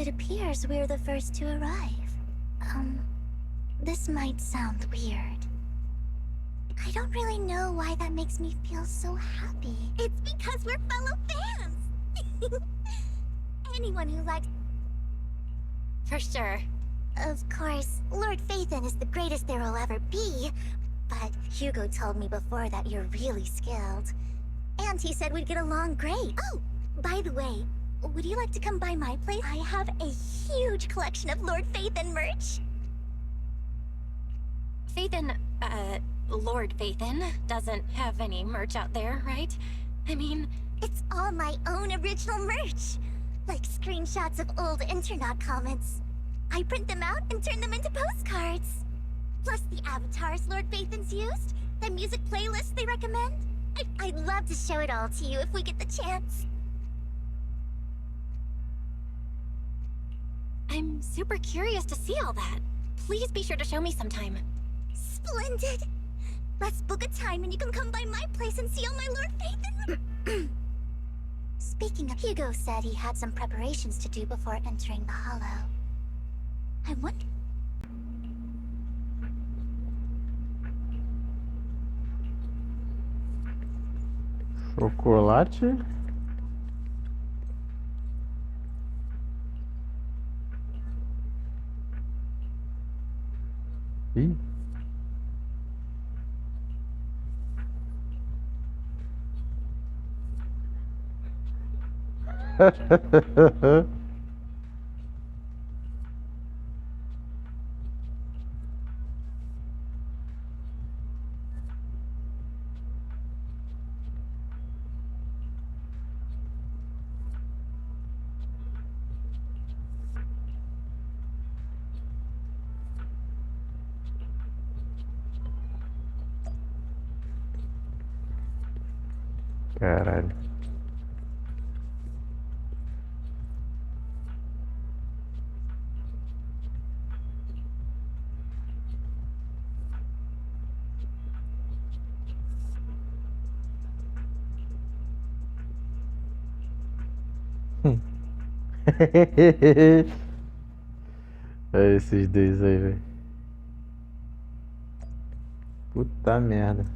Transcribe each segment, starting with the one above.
It appears we're the first to arrive. This might sound weird. I don't really know why that makes me feel so happy. It's because we're fellow fans! Anyone who likes... For sure. Of course, Lord Phaethon is the greatest there will ever be, but Hugo told me before that you're really skilled. And he said we'd get along great. Oh, by the way, would you like to come by my place? I have a huge collection of Lord Phaethon merch. Phaethon, Lord Phaethon doesn't have any merch out there, right? I mean... It's all my own original merch. Like screenshots of old Internet comments. I print them out and turn them into postcards. Plus the avatars Lord Phaethon's used, the music playlists they recommend. I'd love to show it all to you if we get the chance. I'm super curious to see all that. Please be sure to show me sometime. Splendid! Let's book a time and you can come by my place and see all my Lord Phaethon. Speaking of, Hugo said he had some preparations to do before entering the Hollow. I wonder... Chocolate? Ih. Caralho. É esses dois aí, velho. Puta merda.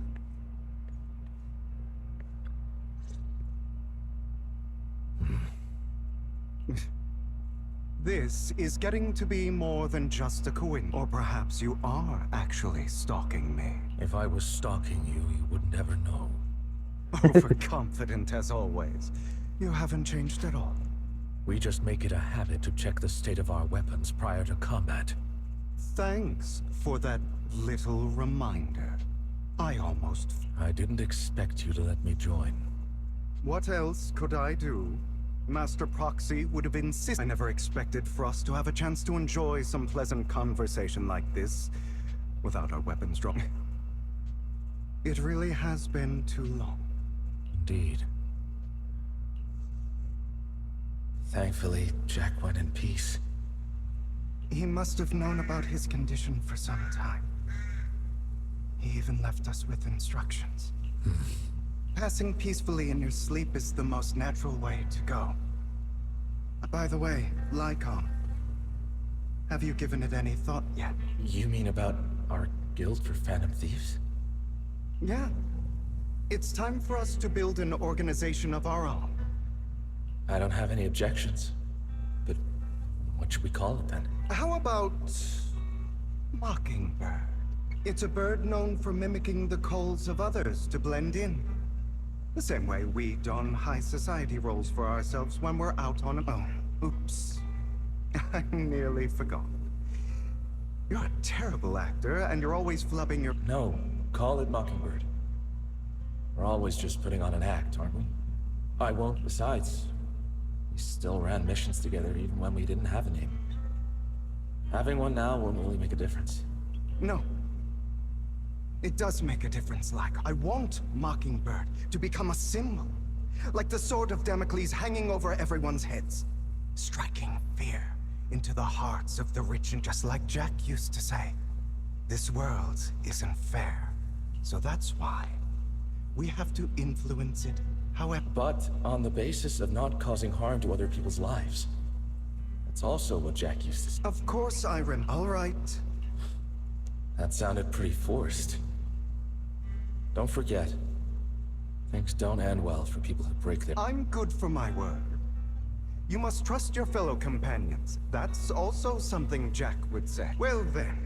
This is getting to be more than just a coincidence. Or perhaps you are actually stalking me. If I was stalking you, you wouldn't ever know. Overconfident as always. You haven't changed at all. We just make it a habit to check the state of our weapons prior to combat. Thanks for that little reminder. I didn't expect you to let me join. What else could I do? Master Proxy would have insisted. I never expected for us to have a chance to enjoy some pleasant conversation like this without our weapons drawn. It really has been too long. Indeed. Thankfully, Jack went in peace. He must have known about his condition for some time. He even left us with instructions. Passing peacefully in your sleep is the most natural way to go. By the way, Lycom, have you given it any thought yet? You mean about our guild for Phantom Thieves? Yeah. It's time for us to build an organization of our own. I don't have any objections. But what should we call it then? How about... Mockingbird? It's a bird known for mimicking the calls of others to blend in. The same way we don high society roles for ourselves when we're out on our own. Oops. I nearly forgot. You're a terrible actor, and you're always flubbing your... No, call it Mockingbird. We're always just putting on an act, aren't we? I won't. Besides, we still ran missions together even when we didn't have a name. Having one now won't really make a difference. No. It does make a difference, Lack. I want Mockingbird to become a symbol. Like the sword of Damocles hanging over everyone's heads. Striking fear into the hearts of the rich, and just like Jack used to say, this world isn't fair. So that's why we have to influence it, however... But on the basis of not causing harm to other people's lives. It's also what Jack used to say. Of course I All right. That sounded pretty forced. Don't forget, things don't end well for people who break their... I'm good for my word. You must trust your fellow companions. That's also something Jack would say. Well then,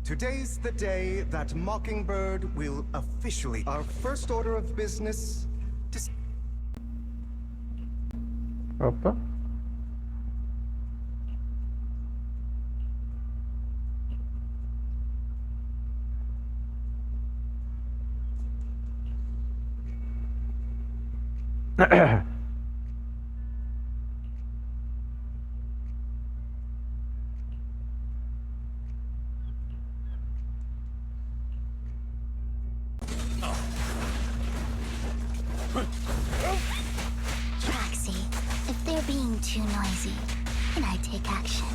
today's the day that Mockingbird will officially... Our first order of business... Opa. Traxy, if they're being too noisy, can I take action?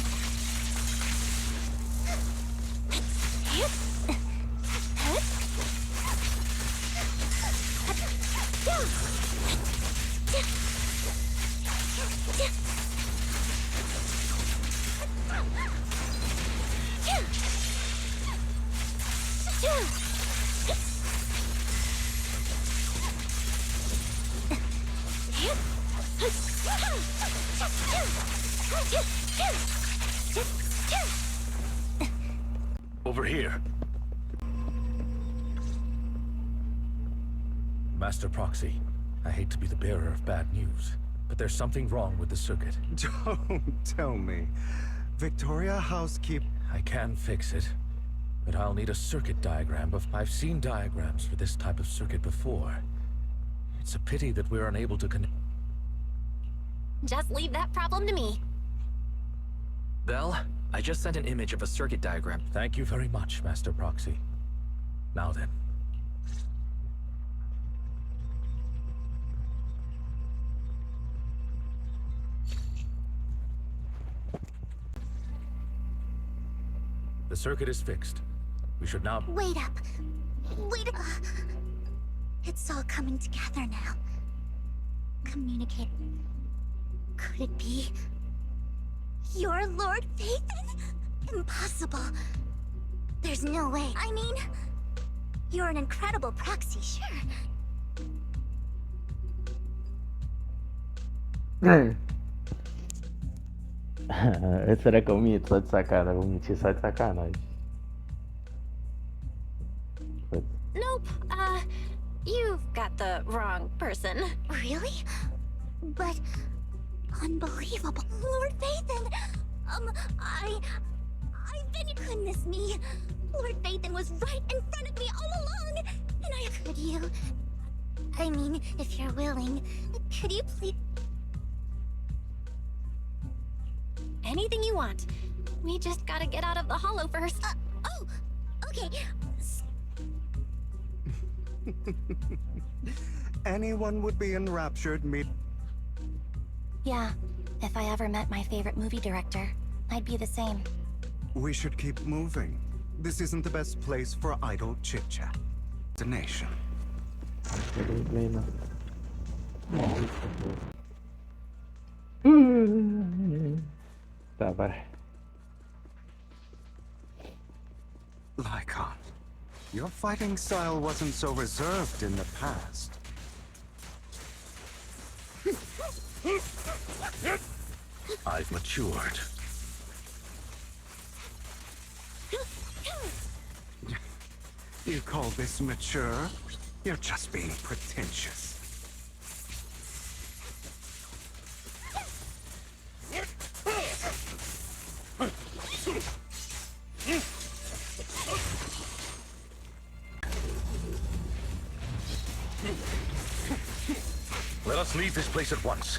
Over here. Master Proxy, I hate to be the bearer of bad news, but there's something wrong with the circuit. Don't tell me. Victoria Housekeep... I can fix it, but I'll need a circuit diagram I've seen diagrams for this type of circuit before. It's a pity that we're unable to connect. Just leave that problem to me. Belle, I just sent an image of a circuit diagram. Thank you very much, Master Proxy. Now then. The circuit is fixed. We should now... Wait up. Wait up. It's all coming together now. Communicate. Could it be... Your Lord Phaethon? Impossible. There's no way. I mean... You're an incredible proxy, sure. Será que eu minto só de sacada? Vou mentir só de sacanagem. Nope, you've got the wrong person. Really? But... Unbelievable. Lord Phaethon! Goodness me. Lord Phaethon was right in front of me all along! And could you... I mean, if you're willing, could you please... Anything you want. We just gotta get out of the hollow first. Oh! Okay. Anyone would be enraptured Yeah, if I ever met my favorite movie director, I'd be the same. We should keep moving. This isn't the best place for idle chit-chat. Destination. Tá, bora. Lycon, your fighting style wasn't so reserved in the past. I've matured. You call this mature? You're just being pretentious. Let us leave this place at once.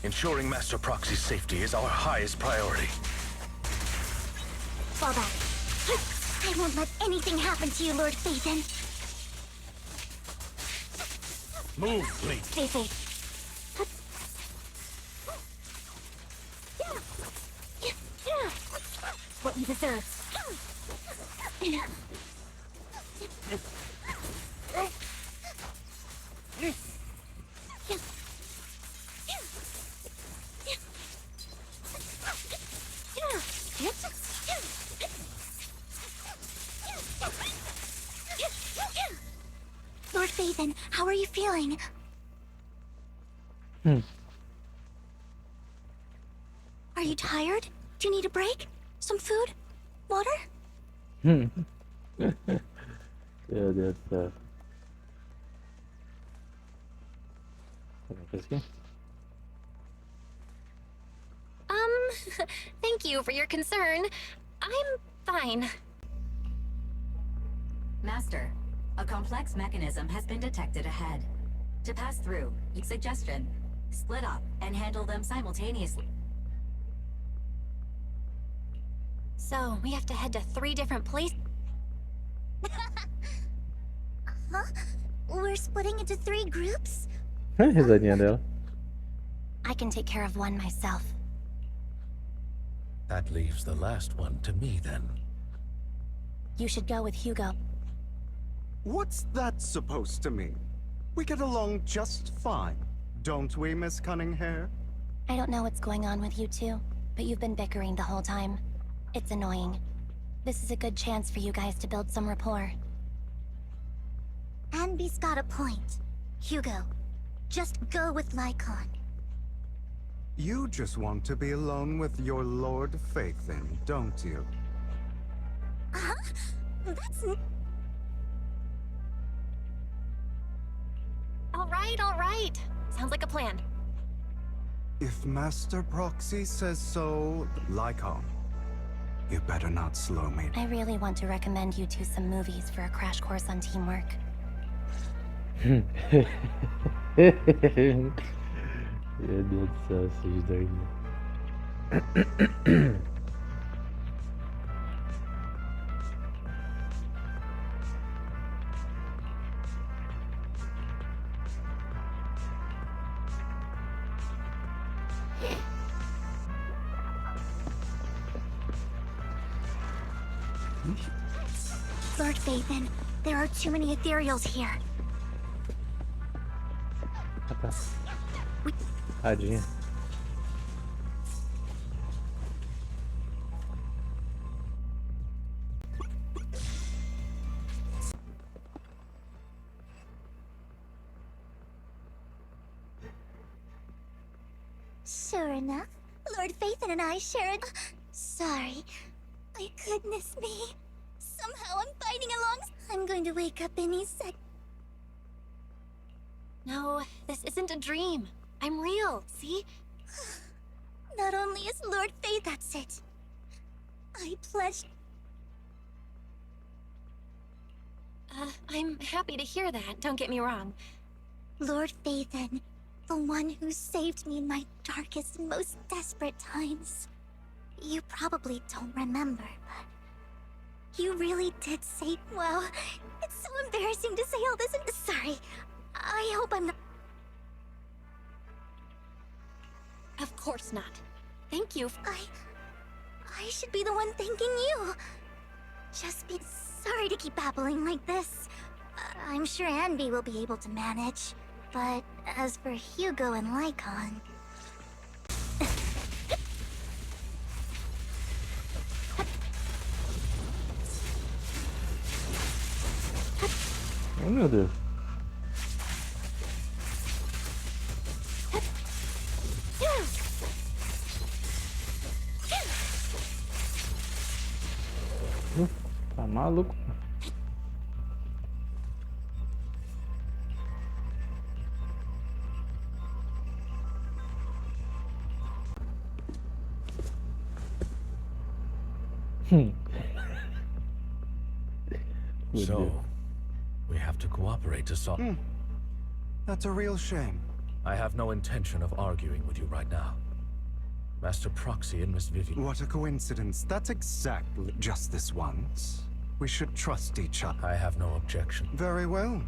Ensuring Master Proxy's safety is our highest priority. Fall back. I won't let anything happen to you, Lord Phaethon. Move, please. Stay safe. What you deserve. Phaethon, how are you feeling? Are you tired? Do you need a break? Some food? Water? Yeah, that's Whiskey? Thank you for your concern. I'm fine. Master, a complex mechanism has been detected ahead. To pass through, suggestion, split up and handle them simultaneously. So, we have to head to 3 different places. Huh? We're splitting into 3 groups? Rezadinha dela. I can take care of one myself. That leaves the last one to me, then. You should go with Hugo. What's that supposed to mean? We get along just fine, don't we, Miss Cunninghair? I don't know what's going on with you two, but you've been bickering the whole time. It's annoying. This is a good chance for you guys to build some rapport. Anby's got a point. Hugo, just go with Lycon. You just want to be alone with your Lord Phaethon, don't you? Huh? That's... All right. Sounds like a plan. If Master Proxy says so, Lycon, you better not slow me. I really want to recommend you two some movies for a crash course on teamwork. Yeah, that's sausage there. Lord Phaethon, there are too many ethereals here. Tadinha. Sure enough, Lord Phaethon and I share it. Sorry. My goodness me. Somehow I'm fighting along. I'm going to wake up any sec. No, this isn't a dream. I'm real, see? Not only is Lord Phaethon, that's it. I pledge. I'm happy to hear that, don't get me wrong. Lord Phaethon, the one who saved me in my darkest, most desperate times. You probably don't remember, but you really did save. Well, it's so embarrassing to say all this. Sorry. I hope I'm not. Of course not. Thank you. I should be the one thanking you. Just be sorry to keep babbling like this. I'm sure Anby will be able to manage. But as for Hugo and Lycon... Oh meu Deus. Tá maluco? So, we have to cooperate to solve... That's a real shame. I have no intention of arguing with you right now. Master Proxy and Miss Vivian... What a coincidence. That's exactly just this once. We should trust each other. I have no objection. Very well.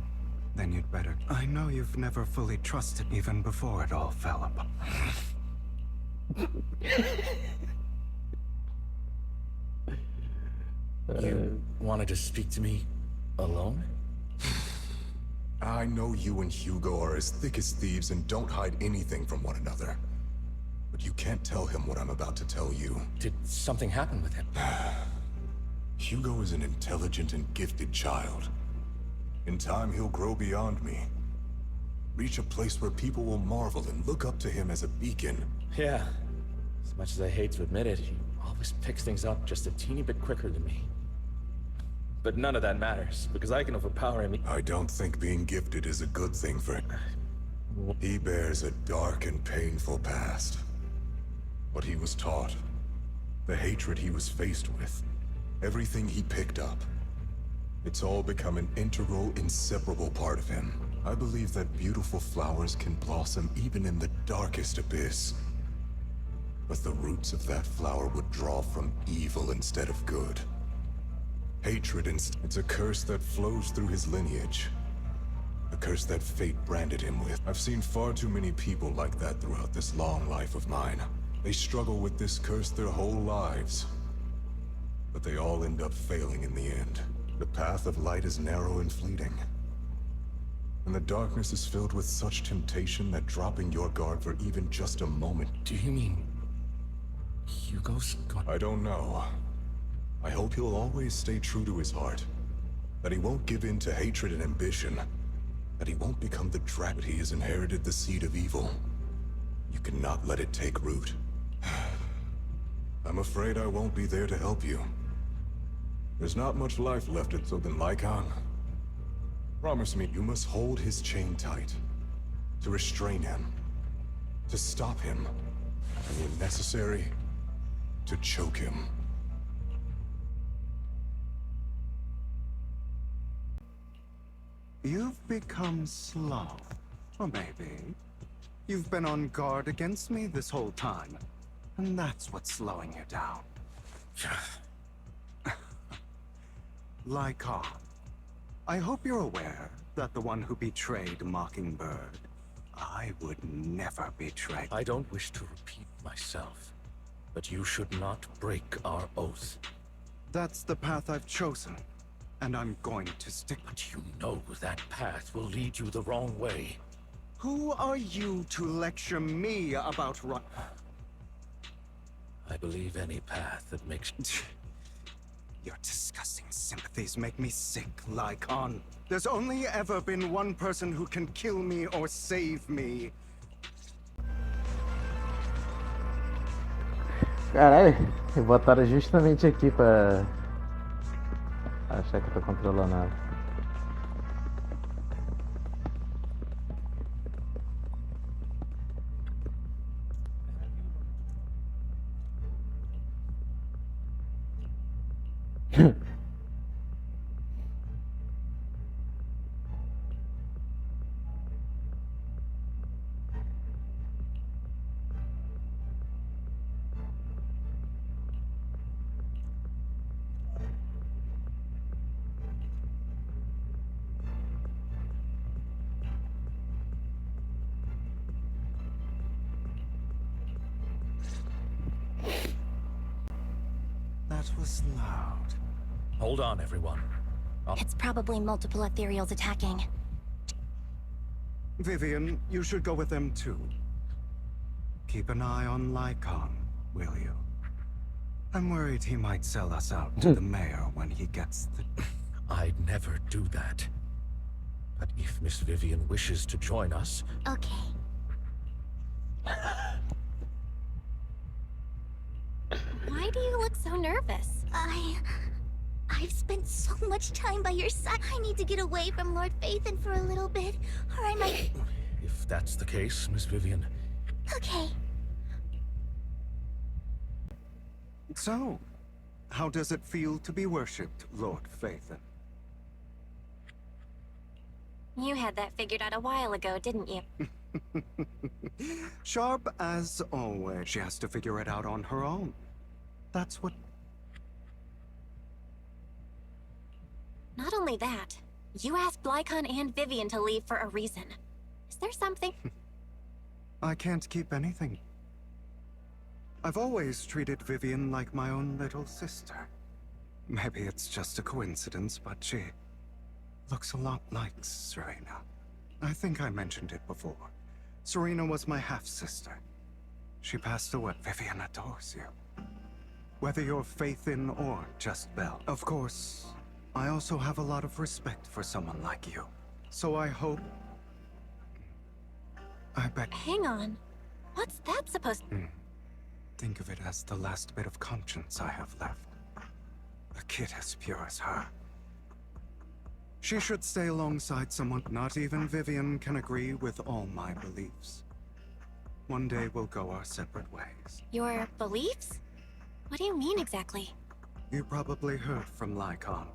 Then you'd better... I know you've never fully trusted even before it all fell apart. You wanted to speak to me alone? I know you and Hugo are as thick as thieves and don't hide anything from one another. But you can't tell him what I'm about to tell you. Did something happen with him? Hugo is an intelligent and gifted child. In time, he'll grow beyond me. Reach a place where people will marvel and look up to him as a beacon. Yeah. As much as I hate to admit it, he always picks things up just a teeny bit quicker than me. But none of that matters, because I can overpower him. I don't think being gifted is a good thing for him. He bears a dark and painful past. What he was taught, the hatred he was faced with, everything he picked up. It's all become an integral, inseparable part of him. I believe that beautiful flowers can blossom even in the darkest abyss. But the roots of that flower would draw from evil instead of good. Hatred it's a curse that flows through his lineage. A curse that fate branded him with. I've seen far too many people like that throughout this long life of mine. They struggle with this curse their whole lives. But they all end up failing in the end. The path of light is narrow and fleeting. And the darkness is filled with such temptation that dropping your guard for even just a moment... Do you mean... Hugo's gone? I don't know. I hope he'll always stay true to his heart. That he won't give in to hatred and ambition. That he won't become the dragon. He has inherited the seed of evil. You cannot let it take root. I'm afraid I won't be there to help you. There's not much life left in so then Lycan. Promise me you must hold his chain tight. To restrain him. To stop him. And when necessary, to choke him. You've become slow. Or maybe you've been on guard against me this whole time. And that's what's slowing you down. Lycan, I hope you're aware that the one who betrayed Mockingbird, I would never betray. I don't wish to repeat myself, but you should not break our oath. That's the path I've chosen, and I'm going to stick. But you know that path will lead you the wrong way. Who are you to lecture me about right? I believe any path that makes... Your disgusting sympathies make me sick, Lycan. There's only ever been one person who can kill me or save me. Caralho, botaram justamente aqui pra achar que eu tô controlando ela. That was loud. Hold on, everyone. It's probably multiple ethereals attacking. Vivian, you should go with them too. Keep an eye on Lycan, will you? I'm worried he might sell us out to the mayor when he gets the... I'd never do that. But if Miss Vivian wishes to join us... Okay. Why do you look so nervous? I've spent so much time by your side. I need to get away from Lord Phaethon for a little bit, or I might... If that's the case, Miss Vivian... Okay. So, how does it feel to be worshipped, Lord Phaethon? You had that figured out a while ago, didn't you? Sharp as always. She has to figure it out on her own. That's what... Not only that, you asked Lycan and Vivian to leave for a reason. Is there something? I can't keep anything. I've always treated Vivian like my own little sister. Maybe it's just a coincidence, but she looks a lot like Serena. I think I mentioned it before. Serena was my half-sister. She passed away. Vivian adores you. Whether you're Phaethon or just Belle. Of course, I also have a lot of respect for someone like you. So I hope... I bet... Hang on. What's that supposed to... Think of it as the last bit of conscience I have left. A kid as pure as her. She should stay alongside someone. Not even Vivian can agree with all my beliefs. One day we'll go our separate ways. Your beliefs? What do you mean exactly? You probably heard from Lycon.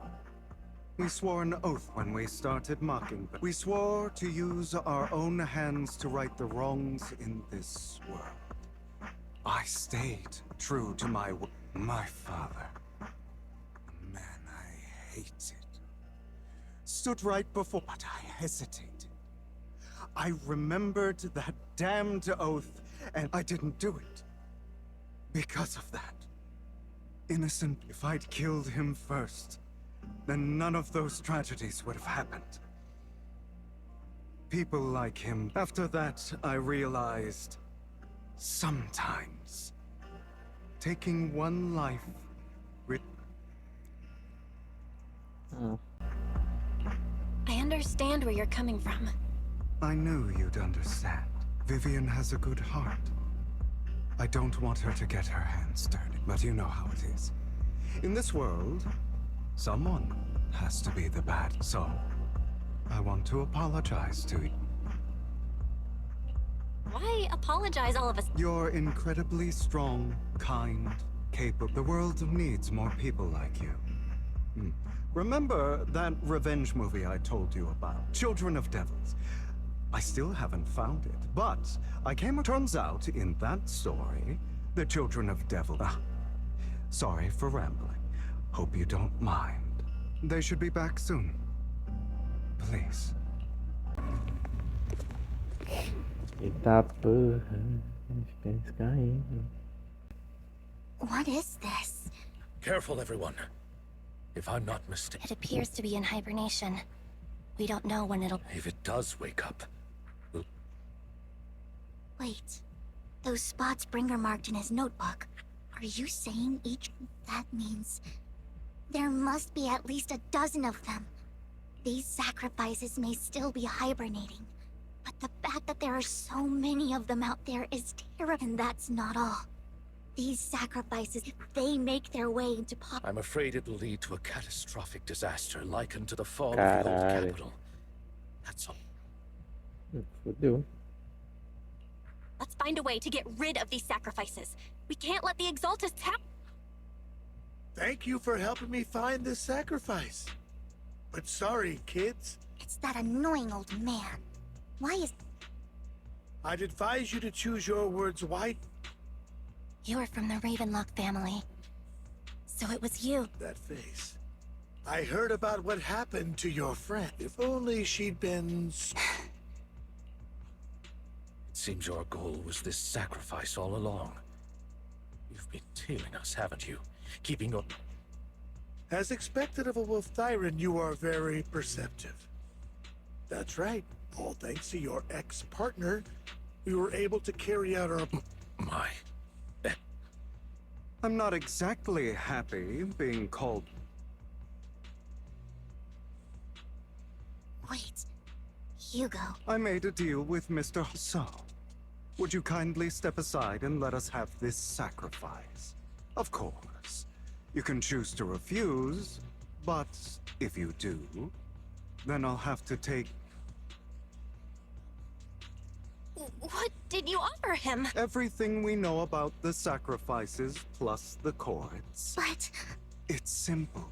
We swore an oath when we started Mockingbird. We swore to use our own hands to right the wrongs in this world. I stayed true to my father. Man, I hated. Stood right before, but I hesitated. I remembered that damned oath, and I didn't do it. Because of that. Innocent, if I'd killed him first, then none of those tragedies would have happened. People like him. After that, I realized, sometimes, taking one life... I understand where you're coming from. I knew you'd understand. Vivian has a good heart. I don't want her to get her hands dirty, but you know how it is. In this world, someone has to be the bad. So, I want to apologize to you. Why apologize all of us? You're incredibly strong, kind, capable. The world needs more people like you. Remember that revenge movie I told you about? Children of Devils. I still haven't found it, but turns out in that story, the Children of Devil... sorry for rambling. Hope you don't mind. They should be back soon. Please. Eita porra, os caindo. What is this? Careful, everyone. If I'm not mistaken, It appears to be in hibernation. We don't know when it'll... if it does wake up, Wait. Those spots Bringer marked in his notebook. Are you saying each... That means... There must be at least a dozen of them. These sacrifices may still be hibernating. But the fact that there are so many of them out there is terrible. And that's not all. These sacrifices, if they make their way into I'm afraid it will lead to a catastrophic disaster likened to the fall of the old Caralho. capital. That's all. Fudeu. Let's find a way to get rid of these sacrifices. We can't let the Exaltists have... Thank you for helping me find this sacrifice. But sorry, kids. It's that annoying old man. Why is... I'd advise you to choose your words wisely. You're from the Ravenlock family. So it was you. That face. I heard about what happened to your friend. If only she'd been... It seems your goal was this sacrifice all along. You've been tailing us, haven't you? Keeping your... As expected of a Wolf Thyran, you are very perceptive. That's right. All thanks to your ex-partner, we were able to carry out our... My... I'm not exactly happy being called... Wait. Hugo. I made a deal with Mr. So, would you kindly step aside and let us have this sacrifice? Of course. You can choose to refuse, but if you do, then I'll have to take... What did you offer him? everything we know about the sacrifices plus the chords. But... It's simple.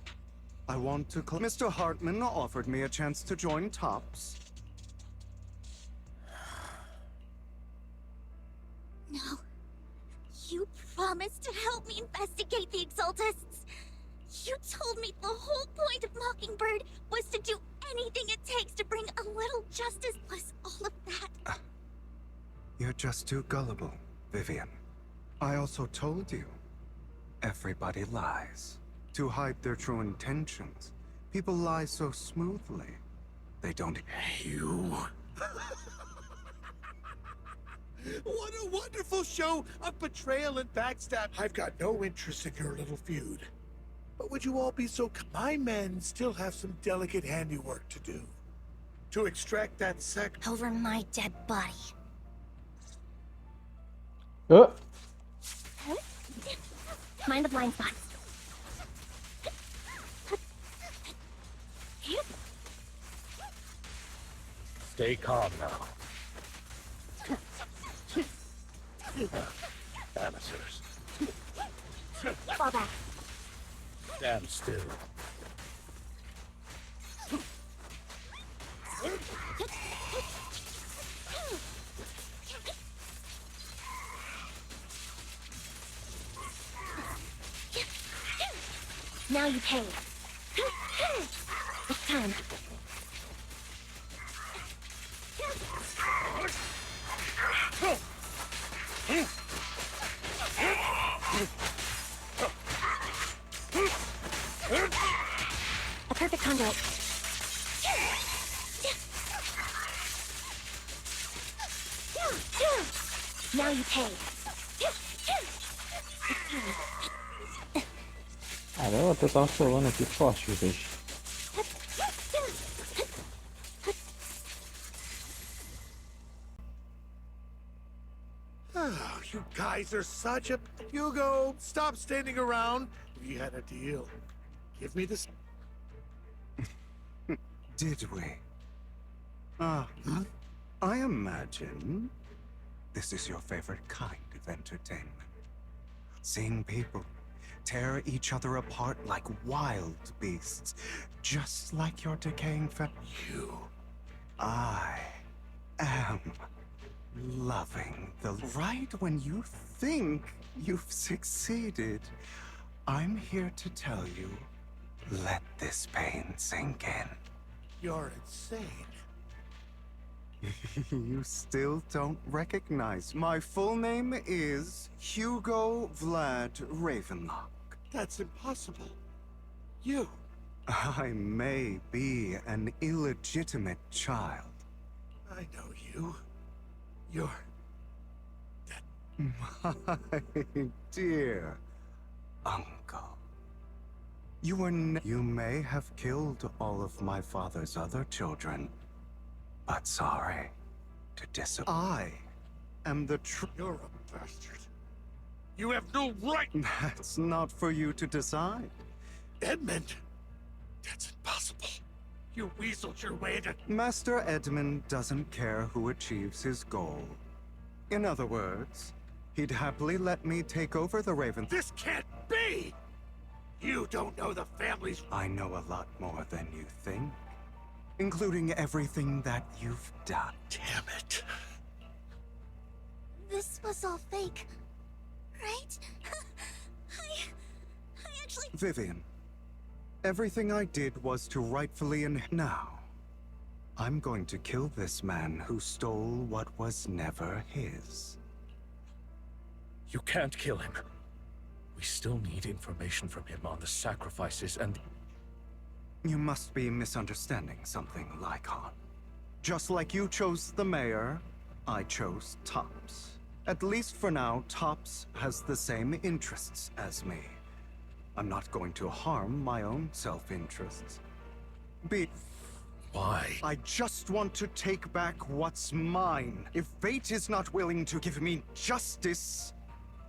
I want to Mr. Hartman offered me a chance to join Tops. No. You promised to help me investigate the Exaltists. You told me the whole point of Mockingbird was to do anything it takes to bring a little justice plus all of that. You're just too gullible, Vivian. I also told you, everybody lies. To hide their true intentions. People lie so smoothly. They don't... You... What a wonderful show of betrayal and backstab. I've got no interest in your little feud. But would you all be so... My men still have some delicate handiwork to do. To extract that Over my dead body. Oh, Mind the blind spots. Stay calm now. Amateurs. Fall back. Stand still. Now you pay. It's time. A perfect conduit. Now you pay. caramba, o pessoal solando aqui forte, bicho. Oh, you guys are such a... Hugo, stop standing around. We had a deal. Give me this... Did we? Huh? I imagine this is your favorite kind of entertainment. Seeing people tear each other apart like wild beasts, just like your decaying You. I am loving the... Right when you think you've succeeded, I'm here to tell you, let this pain sink in. You're insane. You still don't recognize. My full name is Hugo Vlad Ravenlock. That's impossible. You. I may be an illegitimate child. I know you. You're... My dear uncle. You were You may have killed all of my father's other children, but sorry to I am the You're a bastard. You have no right! That's not for you to decide. Edmund! That's impossible. You weaseled your way into... Master Edmund doesn't care who achieves his goal. In other words, he'd happily let me take over the Raven. This can't be! You don't know the family's... I know a lot more than you think, including everything that you've done. Damn it. This was all fake, right? I actually... Vivian, everything I did was to rightfully Now, I'm going to kill this man who stole what was never his. You can't kill him. We still need information from him on the sacrifices and... You must be misunderstanding something, Lycon. Just like you chose the mayor, I chose Tops. At least for now, Tops has the same interests as me. I'm not going to harm my own self-interests. Why? I just want to take back what's mine. If fate is not willing to give me justice,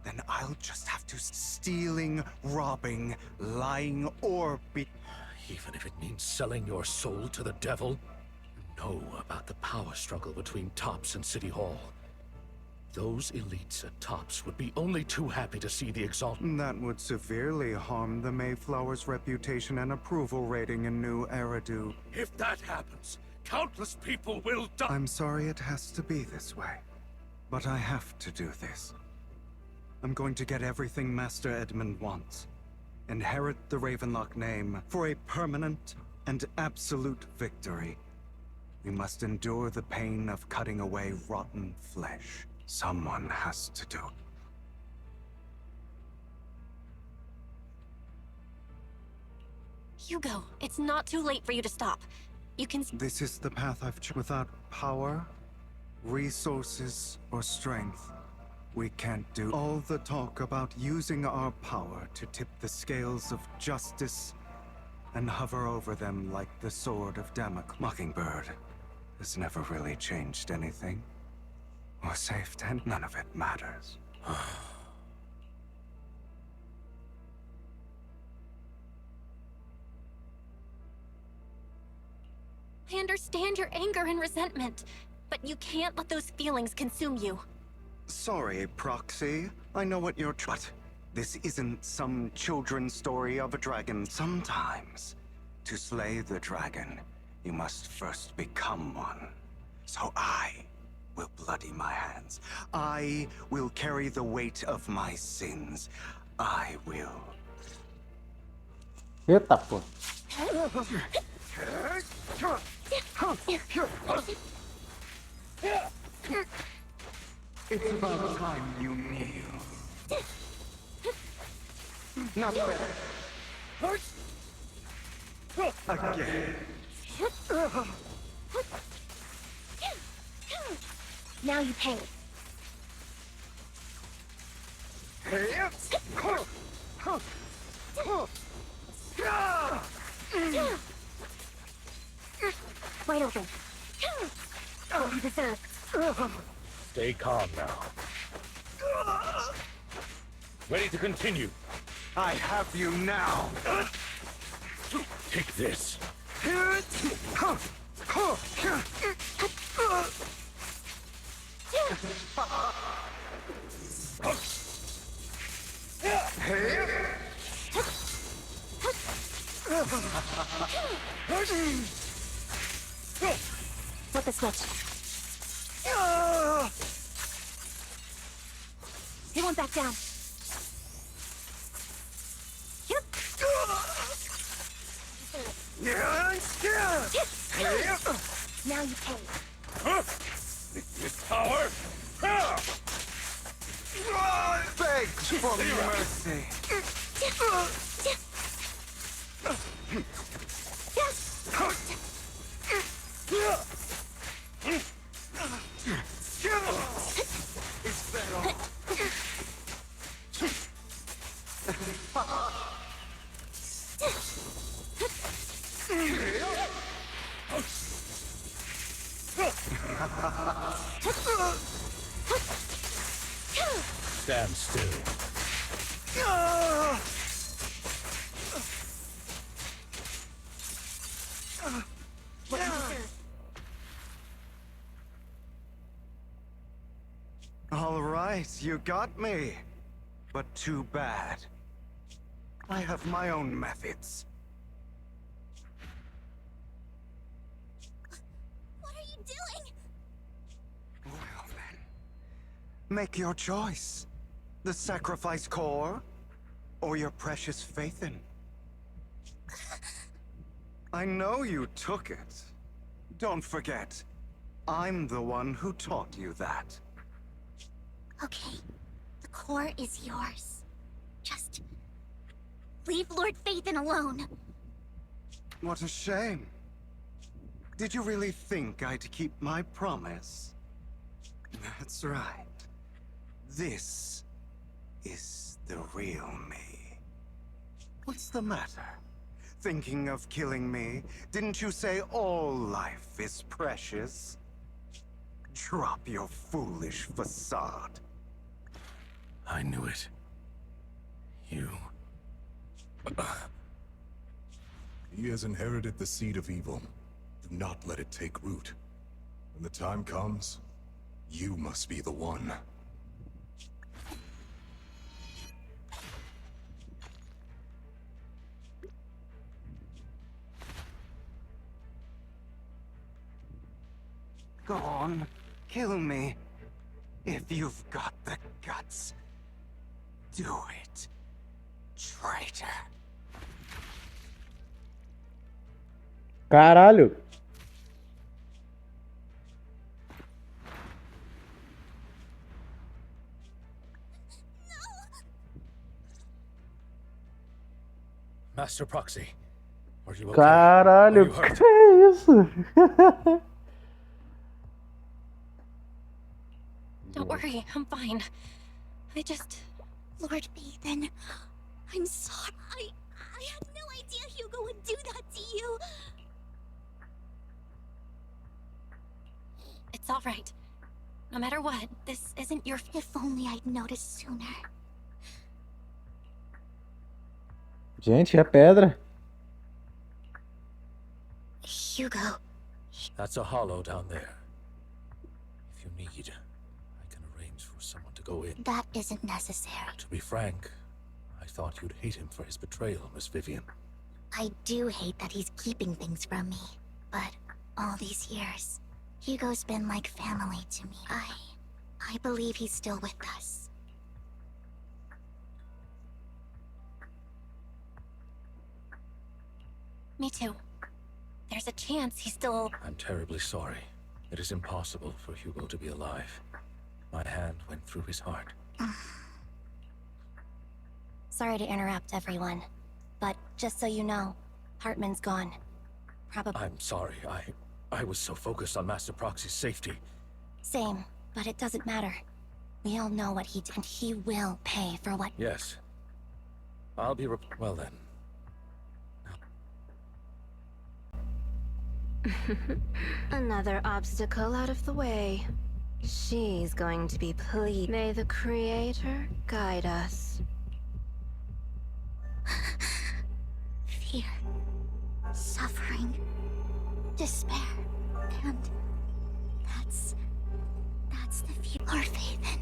then I'll just have to stealing, robbing, lying, or be... Even if it means selling your soul to the devil? You know about the power struggle between Tops and City Hall. Those elites at Tops would be only too happy to see the exalted... That would severely harm the Mayflower's reputation and approval rating in New Eridu. If that happens, countless people will die. I'm sorry it has to be this way, but I have to do this. I'm going to get everything Master Edmund wants. Inherit the Ravenlock name for a permanent and absolute victory. We must endure the pain of cutting away rotten flesh. Someone has to do it. Hugo, it's not too late for you to stop. You can... This is the path I've chosen. Without power, resources, or strength, We can't do all the talk about using our power to tip the scales of justice and hover over them like the sword of Damocles. Mockingbird has never really changed anything. Or saved, and none of it matters. I understand your anger and resentment, but you can't let those feelings consume you. Sorry, Proxy. I know what you're But this isn't some children's story of a dragon. Sometimes, to slay the dragon, you must first become one. So I will bloody my hands. I will carry the weight of my sins. I will. Eita, pô. It's about time you kneel. Not bad. Again. Now you pay. Wide open. What you deserve. Stay calm now. Ready to continue. I have you now. Take this. Flip the switch. He won't back down. Now you pay. This power. Begs for mercy. Is that all? Stand still. What you deserve. All right, you got me. But too bad. I have my own methods. What are you doing? Well then, make your choice. The sacrifice core, or your precious Faithin. I know you took it. Don't forget, I'm the one who taught you that. Okay, the core is yours. Just leave Lord Phaethon alone. What a shame. Did you really think I'd keep my promise? That's right. This is the real me. What's the matter? Thinking of killing me? Didn't you say all life is precious? Drop your foolish facade. I knew it. You. He has inherited the seed of evil. Do not let it take root. When the time comes, you must be the one. Go on, kill me. If you've got the guts, do it, traitor. Caralho. Master Proxy, are you okay? Caralho, Are you hurt? que é isso? Don't worry, I'm fine. I just... Lord Bathan, I'm sorry. I had no idea Hugo would do that to you. It's all right. No matter what, this isn't your... If only I'd noticed sooner. Gente, a pedra. Hugo. That's a hollow down there. If you need, I can arrange for someone to go in. That isn't necessary. To be frank, I thought you'd hate him for his betrayal, Miss Vivian. I do hate that he's keeping things from me. But all these years, Hugo's been like family to me. I believe he's still with us. Me too. There's a chance he's still... I'm terribly sorry. It is impossible for Hugo to be alive. My hand went through his heart. Sorry to interrupt, everyone. But just so you know, Hartman's gone. Probably... I'm sorry. I was so focused on Master Proxy's safety. Same, but it doesn't matter. We all know what he did, and he will pay for what... Yes. I'll be well then. Another obstacle out of the way. She's going to be pleased. May the Creator guide us. Fear. Suffering. Despair. And... That's the future. Lord Bathan.